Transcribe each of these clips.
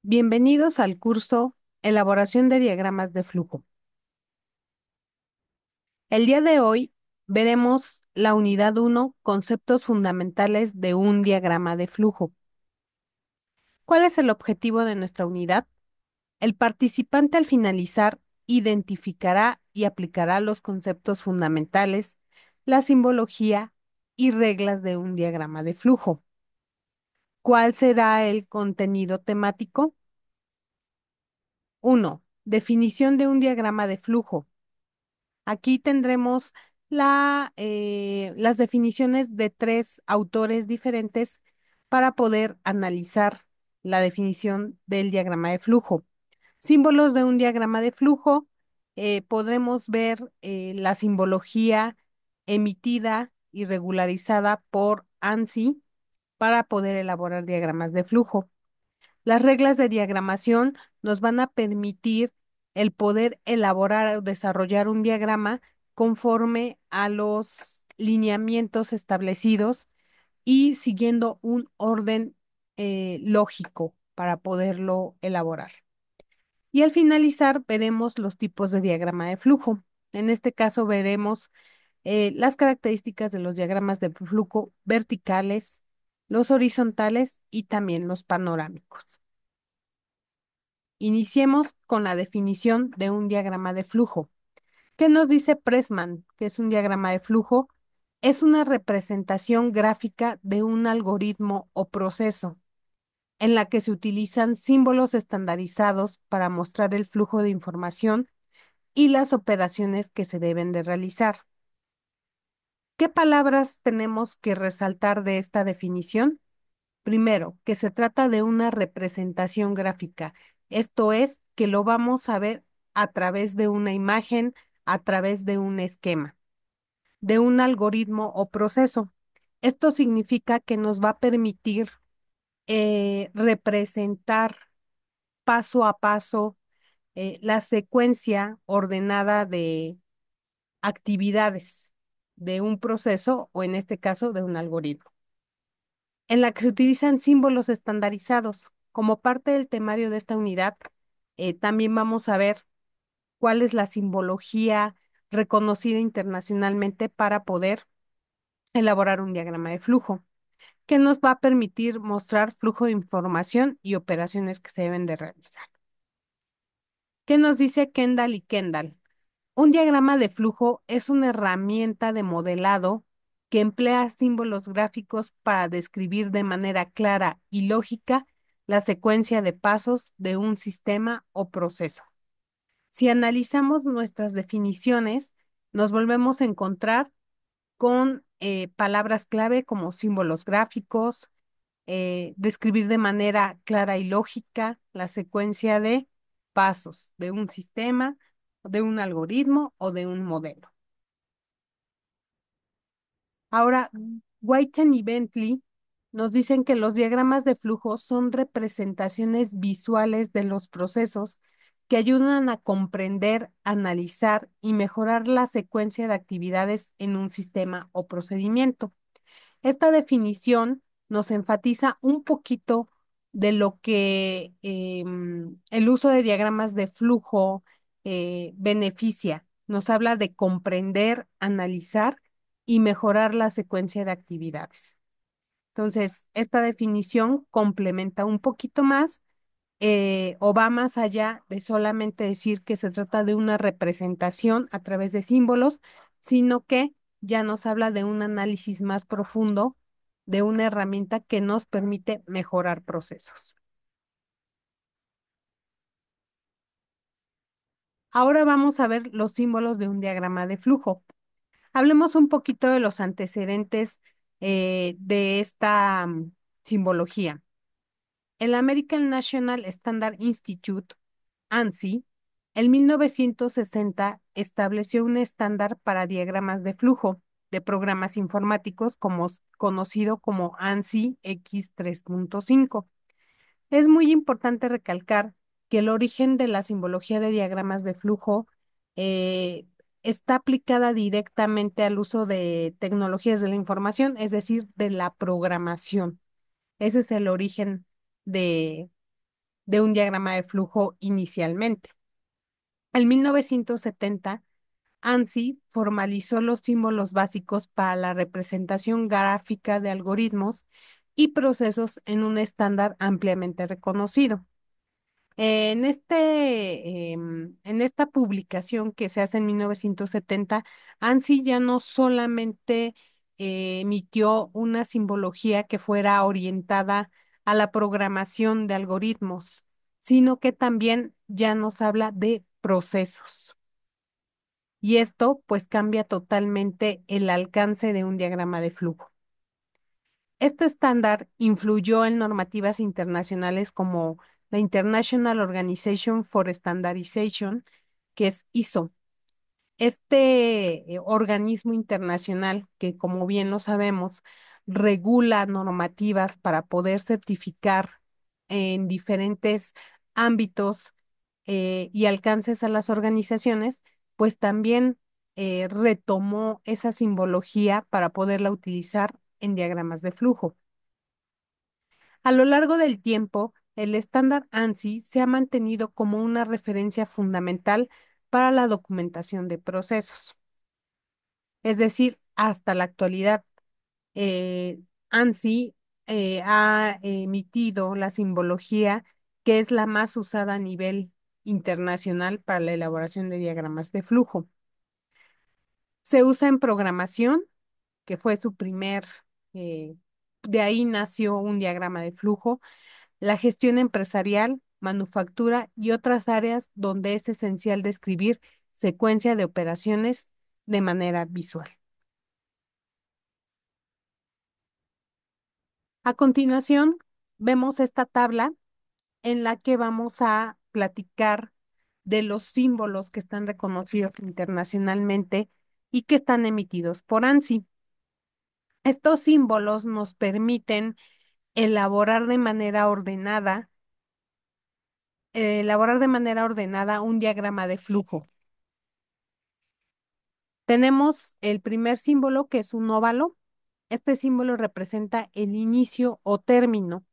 Bienvenidos al curso Elaboración de diagramas de flujo. El día de hoy veremos la unidad 1, conceptos fundamentales de un diagrama de flujo. ¿Cuál es el objetivo de nuestra unidad? El participante al finalizar identificará y aplicará los conceptos fundamentales, la simbología y reglas de un diagrama de flujo. ¿Cuál será el contenido temático? 1. Definición de un diagrama de flujo. Aquí tendremos las definiciones de tres autores diferentes para poder analizar la definición del diagrama de flujo. Símbolos de un diagrama de flujo. Podremos ver la simbología emitida y regularizada por ANSI para poder elaborar diagramas de flujo. Las reglas de diagramación nos van a permitir el poder elaborar o desarrollar un diagrama conforme a los lineamientos establecidos y siguiendo un orden lógico para poderlo elaborar. Y al finalizar veremos los tipos de diagrama de flujo. En este caso veremos las características de los diagramas de flujo verticales, los horizontales y también los panorámicos. Iniciemos con la definición de un diagrama de flujo. ¿Qué nos dice Pressman, que es un diagrama de flujo? Es una representación gráfica de un algoritmo o proceso en la que se utilizan símbolos estandarizados para mostrar el flujo de información y las operaciones que se deben de realizar. ¿Qué palabras tenemos que resaltar de esta definición? Primero, que se trata de una representación gráfica. Esto es, que lo vamos a ver a través de una imagen, a través de un esquema, de un algoritmo o proceso. Esto significa que nos va a permitir representar paso a paso la secuencia ordenada de actividades de un proceso o en este caso de un algoritmo, en la que se utilizan símbolos estandarizados. Como parte del temario de esta unidad, también vamos a ver cuál es la simbología reconocida internacionalmente para poder elaborar un diagrama de flujo, que nos va a permitir mostrar flujo de información y operaciones que se deben de realizar. ¿Qué nos dice Kendall y Kendall? Un diagrama de flujo es una herramienta de modelado que emplea símbolos gráficos para describir de manera clara y lógica la secuencia de pasos de un sistema o proceso. Si analizamos nuestras definiciones, nos volvemos a encontrar con palabras clave como símbolos gráficos, describir de manera clara y lógica la secuencia de pasos de un sistema, de un algoritmo o de un modelo. Ahora, Whiten y Bentley nos dicen que los diagramas de flujo son representaciones visuales de los procesos que ayudan a comprender, analizar y mejorar la secuencia de actividades en un sistema o procedimiento. Esta definición nos enfatiza un poquito de lo que el uso de diagramas de flujo beneficia. Nos habla de comprender, analizar y mejorar la secuencia de actividades. Entonces, esta definición complementa un poquito más o va más allá de solamente decir que se trata de una representación a través de símbolos, sino que ya nos habla de un análisis más profundo de una herramienta que nos permite mejorar procesos. Ahora vamos a ver los símbolos de un diagrama de flujo. Hablemos un poquito de los antecedentes de esta simbología. El American National Standard Institute, ANSI, en 1960 estableció un estándar para diagramas de flujo de programas informáticos conocido como ANSI X3.5. Es muy importante recalcar que el origen de la simbología de diagramas de flujo eh, está aplicada directamente al uso de tecnologías de la información, es decir, de la programación. Ese es el origen de un diagrama de flujo inicialmente. En 1970, ANSI formalizó los símbolos básicos para la representación gráfica de algoritmos y procesos en un estándar ampliamente reconocido. En esta publicación que se hace en 1970, ANSI ya no solamente emitió una simbología que fuera orientada a la programación de algoritmos, sino que también ya nos habla de procesos. Y esto pues cambia totalmente el alcance de un diagrama de flujo. Este estándar influyó en normativas internacionales como la International Organization for Standardization, que es ISO. Este organismo internacional que, como bien lo sabemos, regula normativas para poder certificar en diferentes ámbitos y alcances a las organizaciones, pues también retomó esa simbología para poderla utilizar en diagramas de flujo. A lo largo del tiempo, el estándar ANSI se ha mantenido como una referencia fundamental para la documentación de procesos. Es decir, hasta la actualidad, ANSI ha emitido la simbología que es la más usada a nivel internacional para la elaboración de diagramas de flujo. Se usa en programación, que fue su eh, de ahí nació un diagrama de flujo, la gestión empresarial, manufactura y otras áreas donde es esencial describir secuencia de operaciones de manera visual. A continuación, vemos esta tabla en la que vamos a platicar de los símbolos que están reconocidos internacionalmente y que están emitidos por ANSI. Estos símbolos nos permiten elaborar de manera ordenada un diagrama de flujo. Tenemos el primer símbolo, que es un óvalo. Este símbolo representa el inicio o término.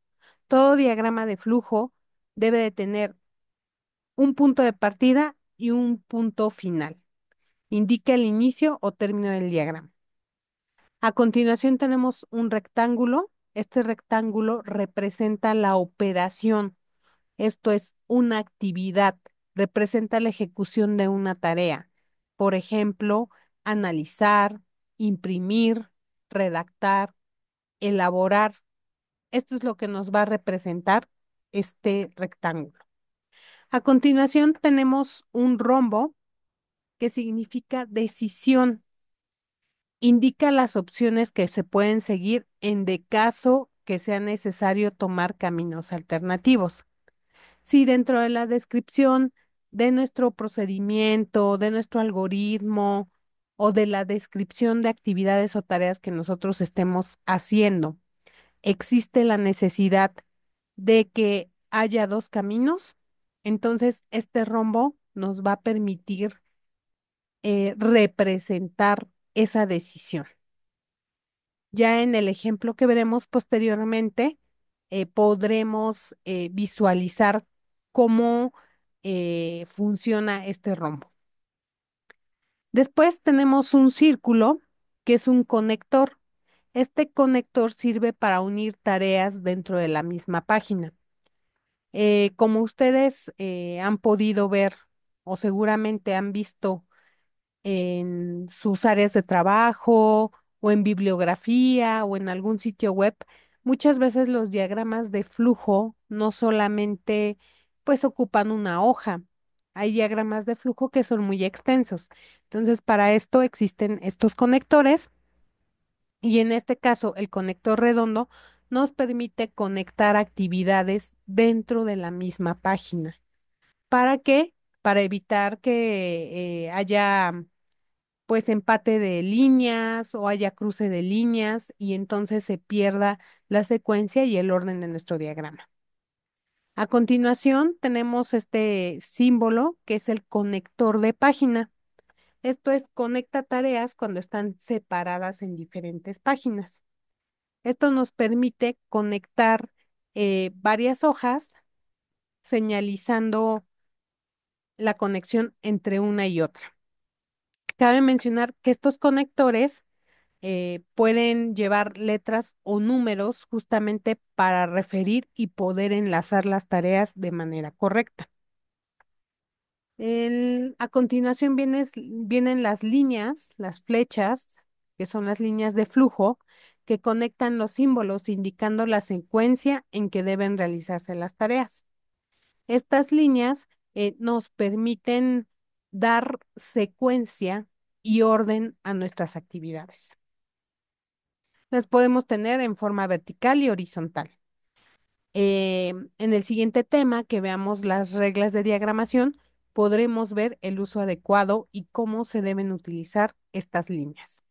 Todo diagrama de flujo debe de tener un punto de partida y un punto final. Indica el inicio o término del diagrama. A continuación tenemos un rectángulo. Este rectángulo representa la operación. Esto es una actividad, representa la ejecución de una tarea. Por ejemplo, analizar, imprimir, redactar, elaborar. Esto es lo que nos va a representar este rectángulo. A continuación tenemos un rombo que significa decisión. Indica las opciones que se pueden seguir en de caso que sea necesario tomar caminos alternativos. Si dentro de la descripción de nuestro procedimiento, de nuestro algoritmo o de la descripción de actividades o tareas que nosotros estemos haciendo, existe la necesidad de que haya dos caminos, entonces este rombo nos va a permitir representar esa decisión. Ya en el ejemplo que veremos posteriormente, podremos visualizar cómo funciona este rombo. Después tenemos un círculo, que es un conector. Este conector sirve para unir tareas dentro de la misma página. Como ustedes han podido ver o seguramente han visto en sus áreas de trabajo o en bibliografía o en algún sitio web, muchas veces los diagramas de flujo no solamente pues ocupan una hoja. Hay diagramas de flujo que son muy extensos. Entonces, para esto existen estos conectores y en este caso el conector redondo nos permite conectar actividades dentro de la misma página. ¿Para qué? Para evitar que haya pues empate de líneas o haya cruce de líneas y entonces se pierda la secuencia y el orden de nuestro diagrama. A continuación tenemos este símbolo que es el conector de página. Esto es conecta tareas cuando están separadas en diferentes páginas. Esto nos permite conectar varias hojas señalizando la conexión entre una y otra. Cabe mencionar que estos conectores pueden llevar letras o números justamente para referir y poder enlazar las tareas de manera correcta. A continuación vienen las líneas, las flechas, que son las líneas de flujo, que conectan los símbolos indicando la secuencia en que deben realizarse las tareas. Estas líneas nos permiten dar secuencia y orden a nuestras actividades. Las podemos tener en forma vertical y horizontal. En el siguiente tema, que veamos las reglas de diagramación, podremos ver el uso adecuado y cómo se deben utilizar estas líneas.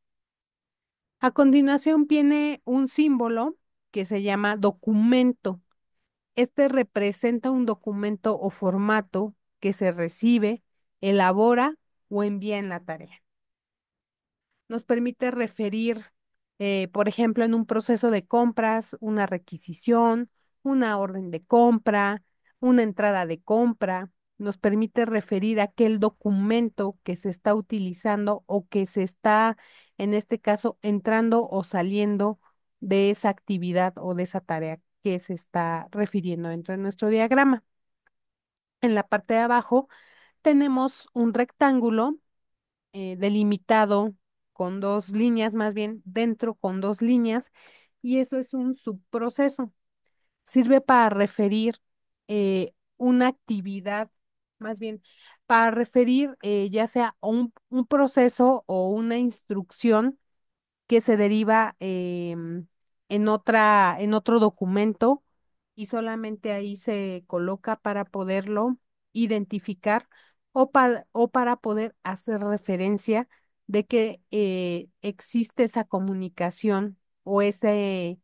A continuación viene un símbolo que se llama documento. Este representa un documento o formato que se recibe, elabora o envía en la tarea. Nos permite referir, por ejemplo, en un proceso de compras, una requisición, una orden de compra, una entrada de compra. Nos permite referir aquel documento que se está utilizando o que se está, en este caso, entrando o saliendo de esa actividad o de esa tarea que se está refiriendo dentro de nuestro diagrama. En la parte de abajo tenemos un rectángulo delimitado con dos líneas, más bien dentro con dos líneas, y eso es un subproceso. Sirve para referir una actividad, más bien para referir ya sea un proceso o una instrucción que se deriva en otro documento y solamente ahí se coloca para poderlo identificar o para poder hacer referencia de que existe esa comunicación o ese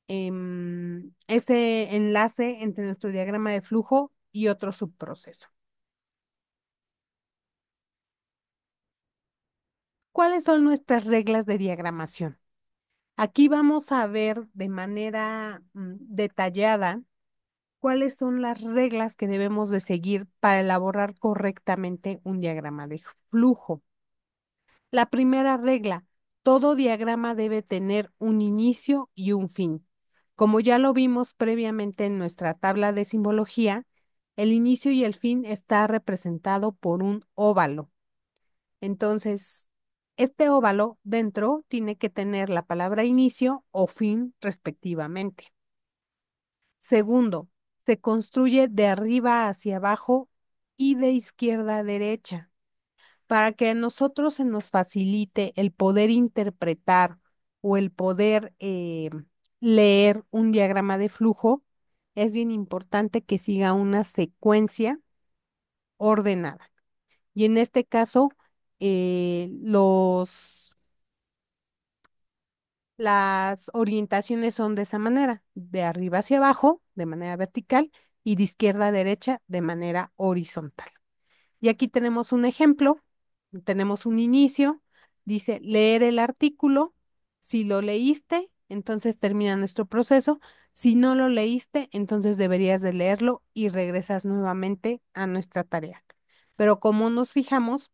enlace entre nuestro diagrama de flujo y otro subproceso. ¿Cuáles son nuestras reglas de diagramación? Aquí vamos a ver de manera detallada cuáles son las reglas que debemos de seguir para elaborar correctamente un diagrama de flujo. La primera regla, todo diagrama debe tener un inicio y un fin. Como ya lo vimos previamente en nuestra tabla de simbología, el inicio y el fin está representado por un óvalo. Entonces, este óvalo dentro tiene que tener la palabra inicio o fin respectivamente. Segundo, se construye de arriba hacia abajo y de izquierda a derecha. Para que a nosotros se nos facilite el poder interpretar o el poder leer un diagrama de flujo, es bien importante que siga una secuencia ordenada. Y en este caso, las orientaciones son de esa manera, de arriba hacia abajo, de manera vertical, y de izquierda a derecha, de manera horizontal. Y aquí tenemos un ejemplo, tenemos un inicio, dice leer el artículo. Si lo leíste, entonces termina nuestro proceso. Si no lo leíste, entonces deberías de leerlo y regresas nuevamente a nuestra tarea. Pero como nos fijamos,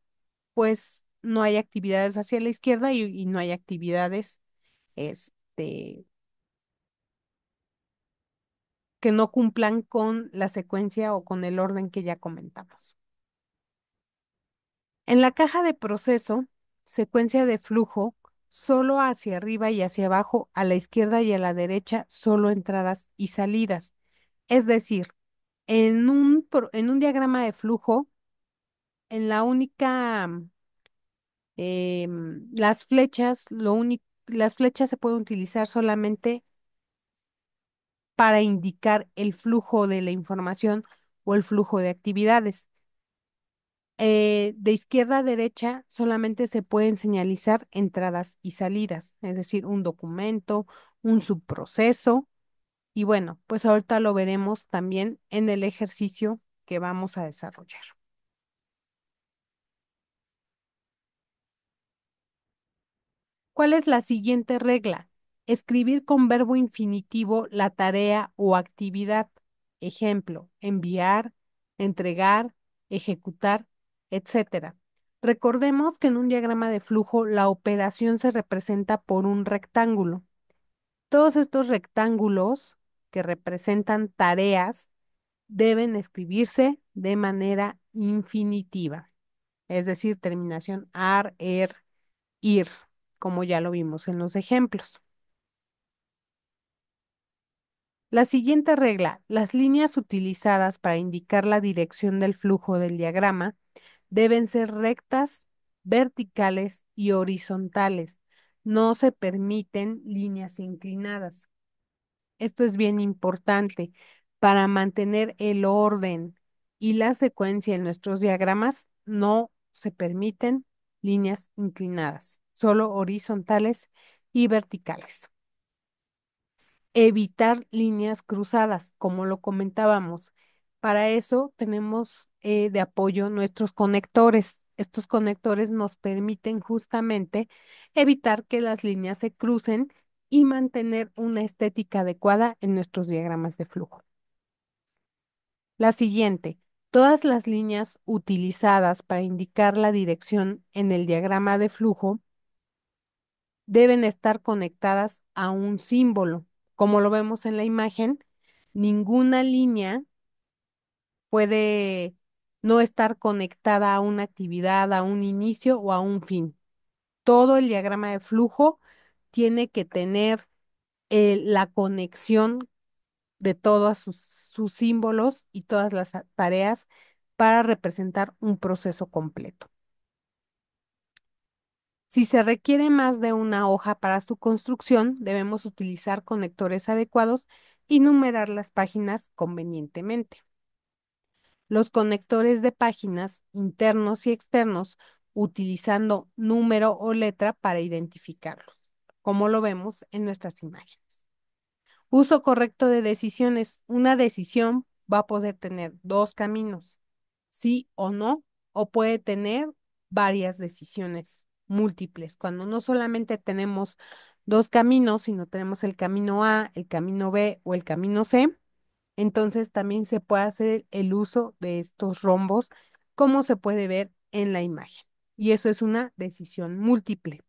pues no hay actividades hacia la izquierda y no hay actividades este, que no cumplan con la secuencia o con el orden que ya comentamos. En la caja de proceso, secuencia de flujo, solo hacia arriba y hacia abajo, a la izquierda y a la derecha, solo entradas y salidas. Es decir, en un diagrama de flujo, en la única, las flechas se pueden utilizar solamente para indicar el flujo de la información o el flujo de actividades. De izquierda a derecha solamente se pueden señalizar entradas y salidas, es decir, un documento, un subproceso. Y bueno, pues ahorita lo veremos también en el ejercicio que vamos a desarrollar. ¿Cuál es la siguiente regla? Escribir con verbo infinitivo la tarea o actividad. Ejemplo, enviar, entregar, ejecutar, etcétera. Recordemos que en un diagrama de flujo la operación se representa por un rectángulo. Todos estos rectángulos que representan tareas deben escribirse de manera infinitiva, es decir, terminación ar, ir, como ya lo vimos en los ejemplos. La siguiente regla, las líneas utilizadas para indicar la dirección del flujo del diagrama deben ser rectas, verticales y horizontales. No se permiten líneas inclinadas. Esto es bien importante para mantener el orden y la secuencia en nuestros diagramas. No se permiten líneas inclinadas, solo horizontales y verticales. Evitar líneas cruzadas, como lo comentábamos. Para eso tenemos de apoyo nuestros conectores. Estos conectores nos permiten justamente evitar que las líneas se crucen y mantener una estética adecuada en nuestros diagramas de flujo. La siguiente, todas las líneas utilizadas para indicar la dirección en el diagrama de flujo deben estar conectadas a un símbolo. Como lo vemos en la imagen, ninguna línea puede no estar conectada a una actividad, a un inicio o a un fin. Todo el diagrama de flujo tiene que tener la conexión de todos sus símbolos y todas las tareas para representar un proceso completo. Si se requiere más de una hoja para su construcción, debemos utilizar conectores adecuados y numerar las páginas convenientemente. Los conectores de páginas internos y externos utilizando número o letra para identificarlos, como lo vemos en nuestras imágenes. Uso correcto de decisiones. Una decisión va a poder tener dos caminos, sí o no, o puede tener varias decisiones múltiples. Cuando no solamente tenemos dos caminos, sino tenemos el camino A, el camino B o el camino C, entonces también se puede hacer el uso de estos rombos, como se puede ver en la imagen. Y eso es una decisión múltiple.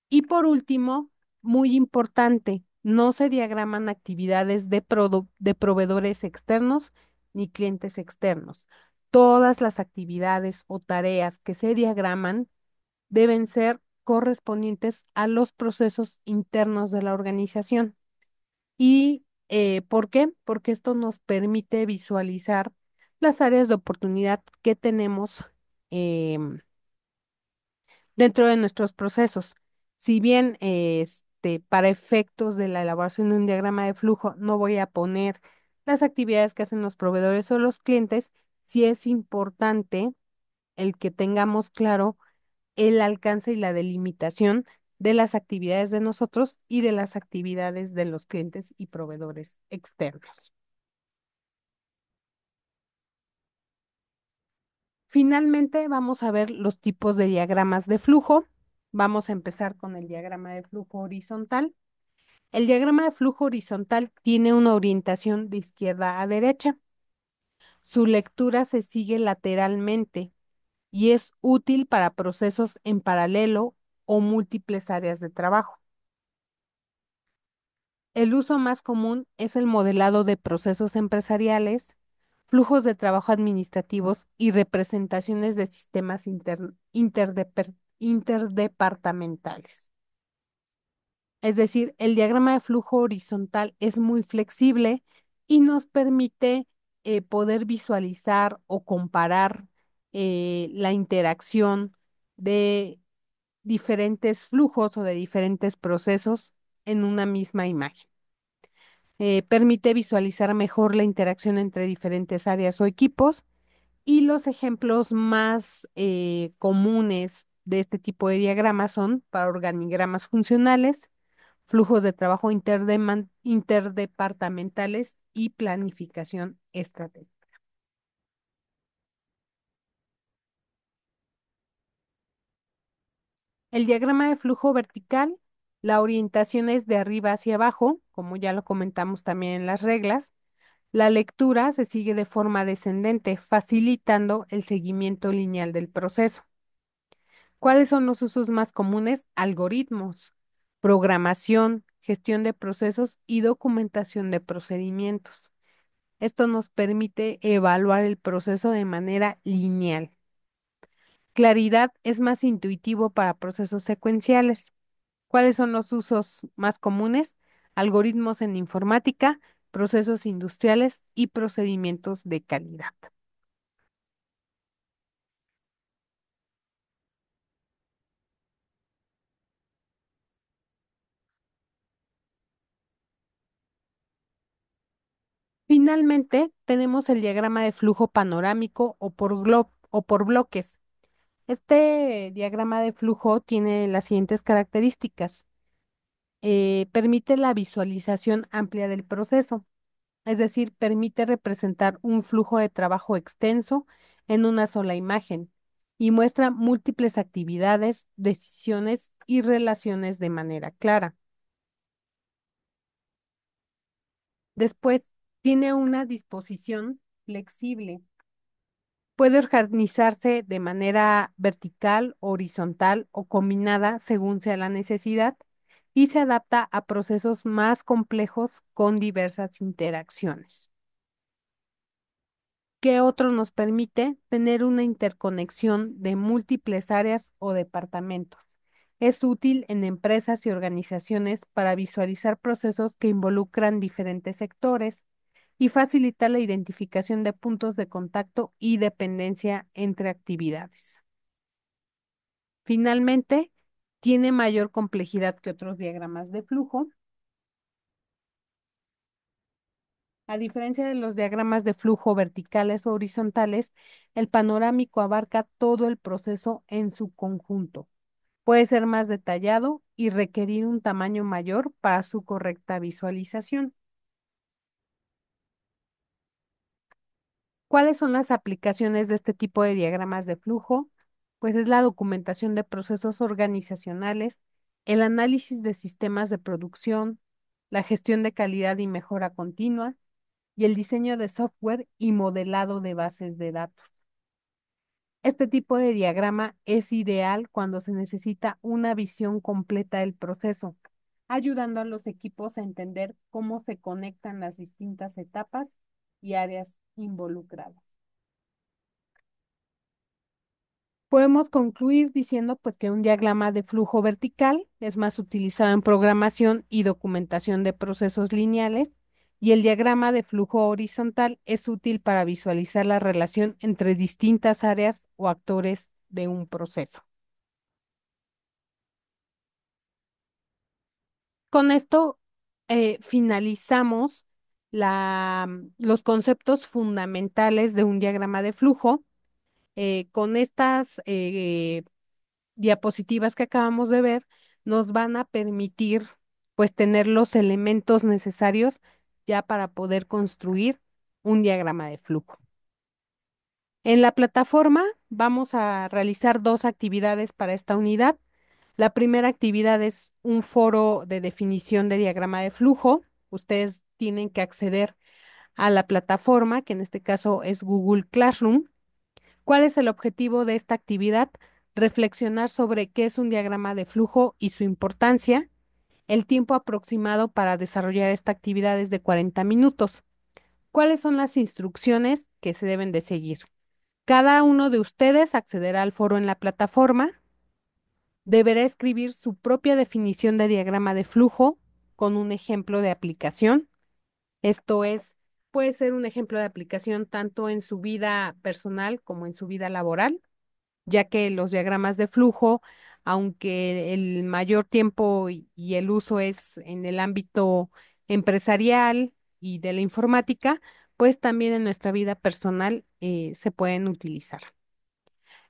Y por último, muy importante, no se diagraman actividades de proveedores externos ni clientes externos. Todas las actividades o tareas que se diagraman deben ser correspondientes a los procesos internos de la organización. ¿Y por qué? Porque esto nos permite visualizar las áreas de oportunidad que tenemos em, dentro de nuestros procesos. Si bien para efectos de la elaboración de un diagrama de flujo no voy a poner las actividades que hacen los proveedores o los clientes, sí es importante el que tengamos claro el alcance y la delimitación de las actividades de nosotros y de las actividades de los clientes y proveedores externos. Finalmente, vamos a ver los tipos de diagramas de flujo. Vamos a empezar con el diagrama de flujo horizontal. El diagrama de flujo horizontal tiene una orientación de izquierda a derecha. Su lectura se sigue lateralmente y es útil para procesos en paralelo o múltiples áreas de trabajo. El uso más común es el modelado de procesos empresariales, flujos de trabajo administrativos y representaciones de sistemas interdepartamentales. Es decir, el diagrama de flujo horizontal es muy flexible y nos permite poder visualizar o comparar la interacción de diferentes flujos o de diferentes procesos en una misma imagen. Permite visualizar mejor la interacción entre diferentes áreas o equipos y los ejemplos más comunes de este tipo de diagramas son para organigramas funcionales, flujos de trabajo interdepartamentales y planificación estratégica. El diagrama de flujo vertical, la orientación es de arriba hacia abajo, como ya lo comentamos también en las reglas. La lectura se sigue de forma descendente, facilitando el seguimiento lineal del proceso. ¿Cuáles son los usos más comunes? Algoritmos, programación, gestión de procesos y documentación de procedimientos. Esto nos permite evaluar el proceso de manera lineal. Claridad es más intuitivo para procesos secuenciales. ¿Cuáles son los usos más comunes? Algoritmos en informática, procesos industriales y procedimientos de calidad. Finalmente, tenemos el diagrama de flujo panorámico o por bloques. Este diagrama de flujo tiene las siguientes características. Permite la visualización amplia del proceso, es decir, permite representar un flujo de trabajo extenso en una sola imagen y muestra múltiples actividades, decisiones y relaciones de manera clara. Después, tiene una disposición flexible. Puede organizarse de manera vertical, horizontal o combinada según sea la necesidad y se adapta a procesos más complejos con diversas interacciones. ¿Qué otro nos permite tener una interconexión de múltiples áreas o departamentos? Es útil en empresas y organizaciones para visualizar procesos que involucran diferentes sectores y facilitar la identificación de puntos de contacto y dependencia entre actividades. Finalmente, tiene mayor complejidad que otros diagramas de flujo. A diferencia de los diagramas de flujo verticales o horizontales, el panorámico abarca todo el proceso en su conjunto. Puede ser más detallado y requerir un tamaño mayor para su correcta visualización. ¿Cuáles son las aplicaciones de este tipo de diagramas de flujo? Pues es la documentación de procesos organizacionales, el análisis de sistemas de producción, la gestión de calidad y mejora continua, y el diseño de software y modelado de bases de datos. Este tipo de diagrama es ideal cuando se necesita una visión completa del proceso, ayudando a los equipos a entender cómo se conectan las distintas etapas y áreas involucradas. Podemos concluir diciendo pues que un diagrama de flujo vertical es más utilizado en programación y documentación de procesos lineales y el diagrama de flujo horizontal es útil para visualizar la relación entre distintas áreas o actores de un proceso. Con esto finalizamos los conceptos fundamentales de un diagrama de flujo. Con estas diapositivas que acabamos de ver nos van a permitir pues tener los elementos necesarios ya para poder construir un diagrama de flujo. En la plataforma vamos a realizar dos actividades para esta unidad. La primera actividad es un foro de definición de diagrama de flujo. Ustedes tienen que acceder a la plataforma, que en este caso es Google Classroom. ¿Cuál es el objetivo de esta actividad? Reflexionar sobre qué es un diagrama de flujo y su importancia. El tiempo aproximado para desarrollar esta actividad es de 40 minutos. ¿Cuáles son las instrucciones que se deben de seguir? Cada uno de ustedes accederá al foro en la plataforma, deberá escribir su propia definición de diagrama de flujo con un ejemplo de aplicación. Esto es, puede ser un ejemplo de aplicación tanto en su vida personal como en su vida laboral, ya que los diagramas de flujo, aunque el mayor tiempo y el uso es en el ámbito empresarial y de la informática, pues también en nuestra vida personal se pueden utilizar.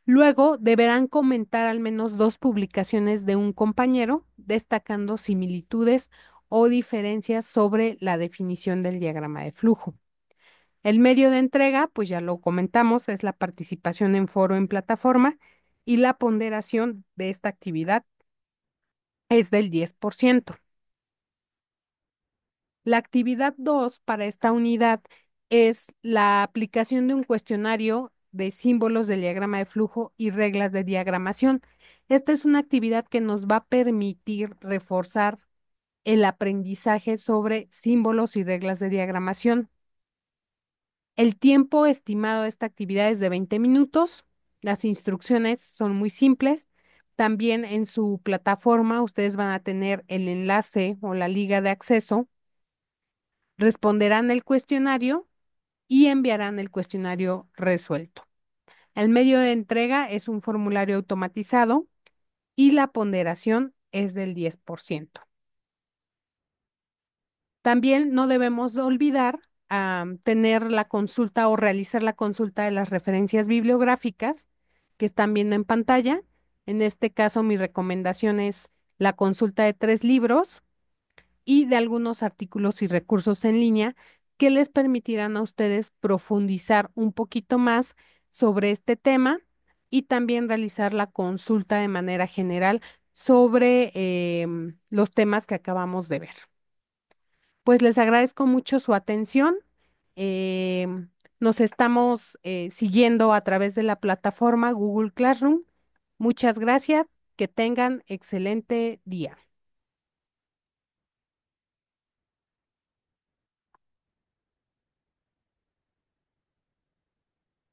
Luego deberán comentar al menos dos publicaciones de un compañero, destacando similitudes o diferencias sobre la definición del diagrama de flujo. El medio de entrega, pues ya lo comentamos, es la participación en foro en plataforma y la ponderación de esta actividad es del 10%. La actividad 2 para esta unidad es la aplicación de un cuestionario de símbolos del diagrama de flujo y reglas de diagramación. Esta es una actividad que nos va a permitir reforzar el aprendizaje sobre símbolos y reglas de diagramación. El tiempo estimado de esta actividad es de 20 minutos. Las instrucciones son muy simples. También en su plataforma ustedes van a tener el enlace o la liga de acceso. Responderán el cuestionario y enviarán el cuestionario resuelto. El medio de entrega es un formulario automatizado y la ponderación es del 10%. También no debemos de olvidar tener la consulta o realizar la consulta de las referencias bibliográficas que están viendo en pantalla. En este caso, mi recomendación es la consulta de 3 libros y de algunos artículos y recursos en línea que les permitirán a ustedes profundizar un poquito más sobre este tema y también realizar la consulta de manera general sobre los temas que acabamos de ver. Pues les agradezco mucho su atención. Nos estamos siguiendo a través de la plataforma Google Classroom. Muchas gracias. Que tengan excelente día.